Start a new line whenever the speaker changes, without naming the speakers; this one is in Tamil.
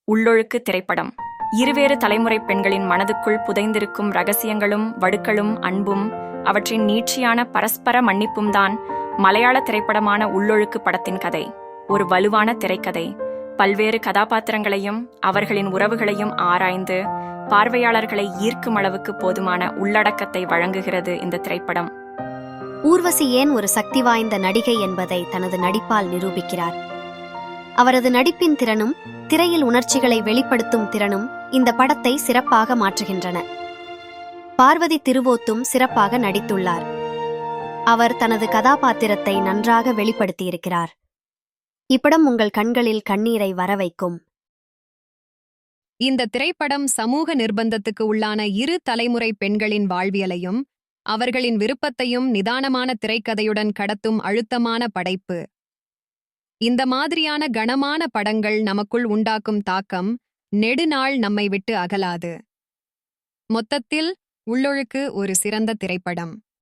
உள்ளொழுக்கு திரைப்படம் இருவேறு தலைமுறை பெண்களின் மனதுக்குள் புதைந்திருக்கும் ரகசியங்களும் வடுக்களும் அன்பும் அவற்றின் நீட்சியான பரஸ்பர மன்னிப்பும் தான் மலையாள திரைப்படமான உள்ளொழுக்கு படத்தின் கதை. ஒரு வலுவான திரைக்கதை, பல்வேறு கதாபாத்திரங்களையும் அவர்களின் உறவுகளையும் ஆராய்ந்து பார்வையாளர்களை ஈர்க்கும் அளவுக்கு போதுமான உள்ளடக்கத்தை வழங்குகிறது இந்த திரைப்படம்.
ஊர்வசி ஏன் ஒரு சக்தி வாய்ந்த நடிகை என்பதை தனது நடிப்பால் நிரூபிக்கிறார். அவரது நடிப்பின் திறனும் திரையில் உணர்ச்சிகளை வெளிப்படுத்தும் திறனும் இந்த படத்தை சிறப்பாக மாற்றுகின்றன. பார்வதி திருவோத்தும் சிறப்பாக நடித்துள்ளார். அவர் தனது கதாபாத்திரத்தை நன்றாக வெளிப்படுத்தியிருக்கிறார். இப்படம் உங்கள் கண்களில் கண்ணீரை வரவைக்கும்.
இந்த திரைப்படம் சமூக நிர்பந்தத்துக்கு உள்ளான இரு தலைமுறை பெண்களின் வாழ்வியலையும் அவர்களின் விருப்பத்தையும் நிதானமான திரைக்கதையுடன் கடத்தும் அழுத்தமான படைப்பு. இந்த மாதிரியான கனமான படங்கள் நமக்குள் உண்டாக்கும் தாக்கம் நெடுநாள் நம்மை விட்டு அகலாது. மொத்தத்தில் உள்ளொழுக்கு ஒரு சிறந்த திரைப்படம்.